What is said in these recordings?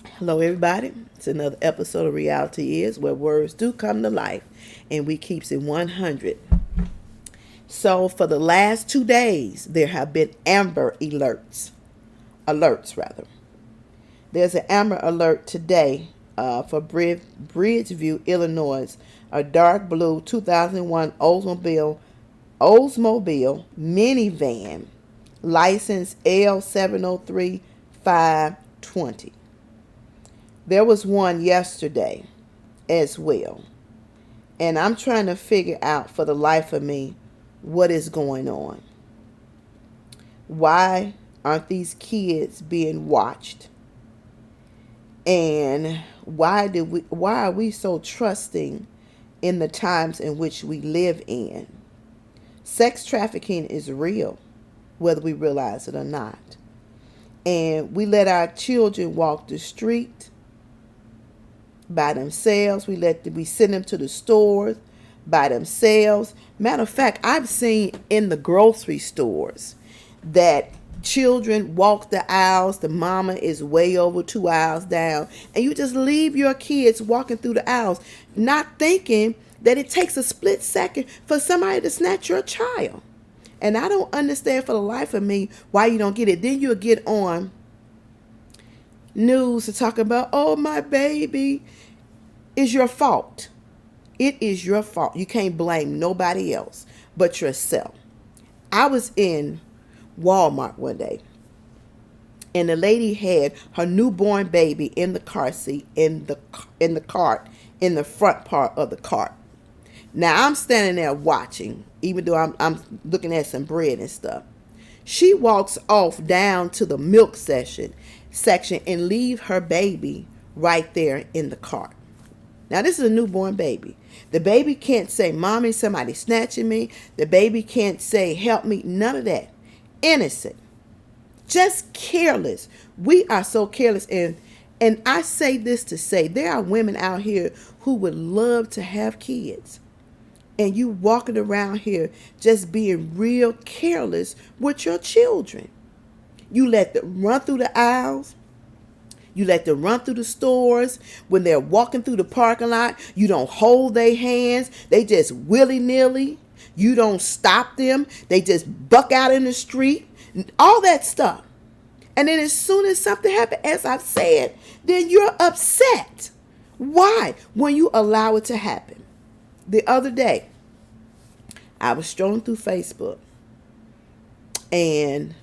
Hello, everybody. It's another episode of Reality Is, where words do come to life, and we keeps it 100. So, for the last 2 days, there have been amber alerts rather. There's an amber alert today for Bridgeview, Illinois, a dark blue 2001 Oldsmobile minivan, license L703520. There was one yesterday as well. And I'm trying to figure out for the life of me what is going on. Why aren't these kids being watched? And why are we so trusting in the times in which we live in? Sex trafficking is real, whether we realize it or not. And we let our children walk the street by themselves. We send them to the stores by themselves. Matter of fact, I've seen in the grocery stores that children walk the aisles. The mama is way over 2 aisles down, and you just leave your kids walking through the aisles, not thinking that it takes a split second for somebody to snatch your child. And I don't understand for the life of me why you don't get it. Then you'll get on news to talk about, oh, my baby. Is your fault. It is your fault. You can't blame nobody else but yourself. I was in Walmart one day, and the lady had her newborn baby in the car seat, in the cart, in the front part of the cart. Now I'm standing there watching, even though I'm looking at some bread and stuff. She walks off down to the milk section and leave her baby right there in the cart. Now, this is a newborn baby. The baby can't say, Mommy, somebody snatching me. The baby can't say, help me. None of that. Innocent. Just careless. We are so careless. And I say this to say, there are women out here who would love to have kids. And you walking around here just being real careless with your children. You let them run through the aisles. You let them run through the stores. When they're walking through the parking lot, you don't hold their hands. They just willy-nilly. You don't stop them. They just buck out in the street. All that stuff. And then as soon as something happens, as I've said, then you're upset. Why? When you allow it to happen. The other day, I was strolling through Facebook. And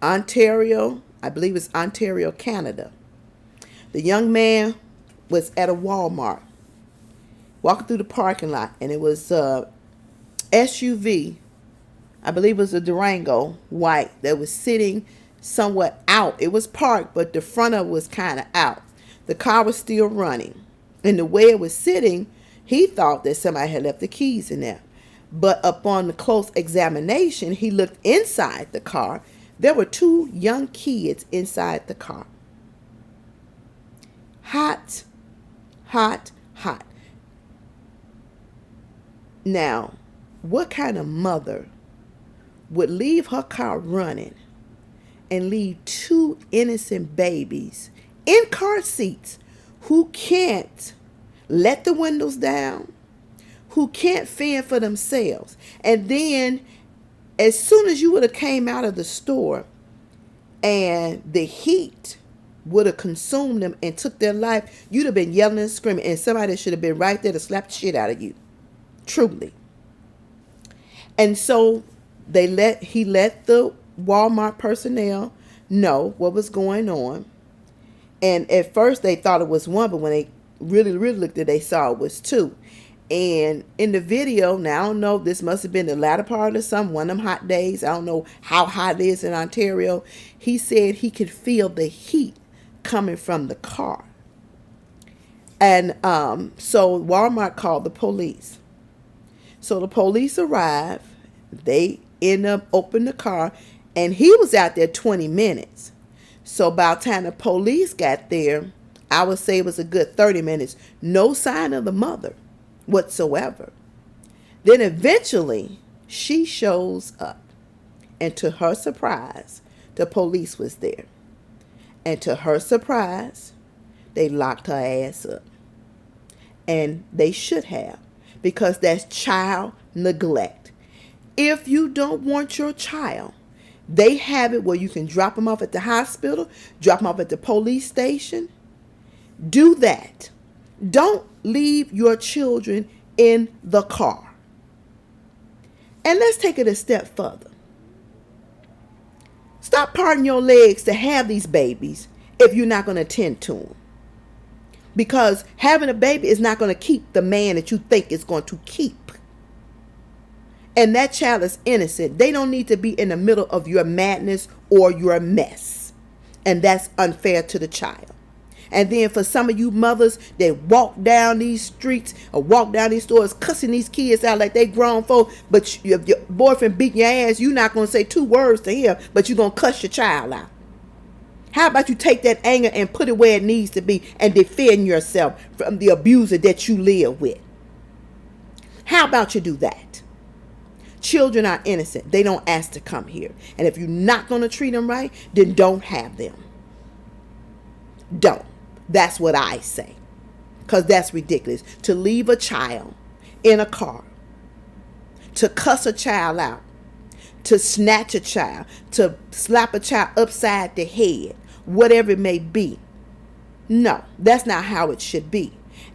Ontario, I believe it's Ontario, Canada. The young man was at a Walmart, walking through the parking lot, and it was a SUV, I believe it was a Durango, white, that was sitting somewhat out. It was parked, but the front of it was kind of out. The car was still running, and the way it was sitting, he thought that somebody had left the keys in there. But upon the close examination, he looked inside the car. There were 2 young kids inside the car. Hot, hot, hot. Now, what kind of mother would leave her car running and leave 2 innocent babies in car seats who can't let the windows down, who can't fend for themselves? And then as soon as you would have came out of the store and the heat would have consumed them and took their life, you'd have been yelling and screaming, and somebody should have been right there to slap the shit out of you. Truly. And so he let the Walmart personnel know what was going on. And at first they thought it was 1, but when they really looked at it, they saw it was 2. And in the video, now I don't know, this must have been the latter part of one of them hot days. I don't know how hot it is in Ontario. He said he could feel the heat coming from the car. And so Walmart called the police. So the police arrived. They end up opening the car, and he was out there 20 minutes. So by the time the police got there, I would say it was a good 30 minutes. No sign of the mother whatsoever. Then eventually she shows up, and to her surprise, the police was there. And to her surprise, they locked her ass up. And they should have, because that's child neglect. If you don't want your child, they have it where you can drop them off at the hospital, drop them off at the police station. Do that. Don't leave your children in the car. And let's take it a step further. Stop parting your legs to have these babies if you're not going to attend to them. Because having a baby is not going to keep the man that you think is going to keep. And that child is innocent. They don't need to be in the middle of your madness or your mess. And that's unfair to the child. And then for some of you mothers that walk down these streets or walk down these stores cussing these kids out like they grown folk, but if your boyfriend beating your ass, you're not going to say 2 words to him, but you're going to cuss your child out. How about you take that anger and put it where it needs to be and defend yourself from the abuser that you live with? How about you do that? Children are innocent. They don't ask to come here. And if you're not going to treat them right, then don't have them. Don't. That's what I say. Because that's ridiculous. To leave a child in a car, to cuss a child out, to snatch a child, to slap a child upside the head, whatever it may be. No, that's not how it should be.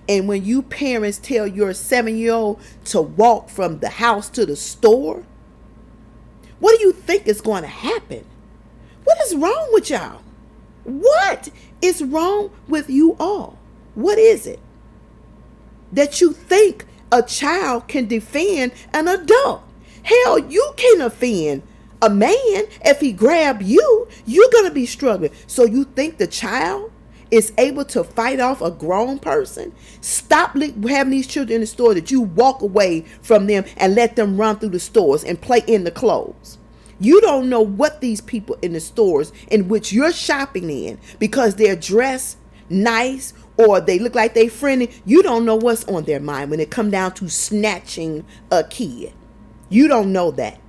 And when you parents tell your 7-year-old to walk from the house to the store, what do you think is going to happen? What is wrong with y'all? What is wrong with you all? What is it that you think a child can defend an adult? Hell, you can't offend a man. If he grab you, you're going to be struggling. So you think the child is able to fight off a grown person? Stop having these children in the store that you walk away from them and let them run through the stores and play in the clothes. You don't know what these people in the stores in which you're shopping in, because they're dressed nice or they look like they friendly, you don't know what's on their mind when it come down to snatching a kid. You don't know that.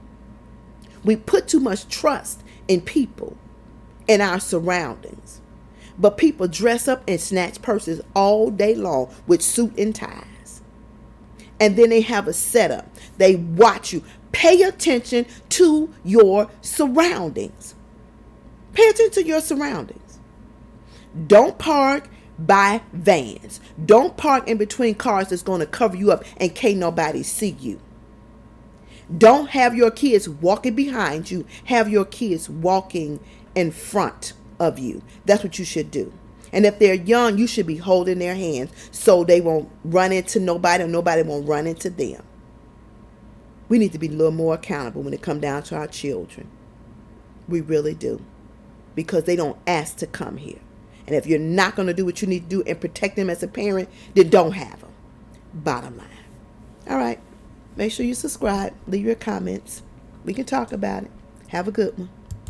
We put too much trust in people and our surroundings. But people dress up and snatch purses all day long with suit and ties. And then they have a setup. They watch you. Pay attention to your surroundings. Pay attention to your surroundings. Don't park by vans. Don't park in between cars that's going to cover you up and can't nobody see you. Don't have your kids walking behind you. Have your kids walking in front of you. That's what you should do. And if they're young, you should be holding their hands so they won't run into nobody or nobody won't run into them. We need to be a little more accountable when it comes down to our children. We really do. Because they don't ask to come here. And if you're not going to do what you need to do and protect them as a parent, then don't have them. Bottom line. All right. Make sure you subscribe. Leave your comments. We can talk about it. Have a good one.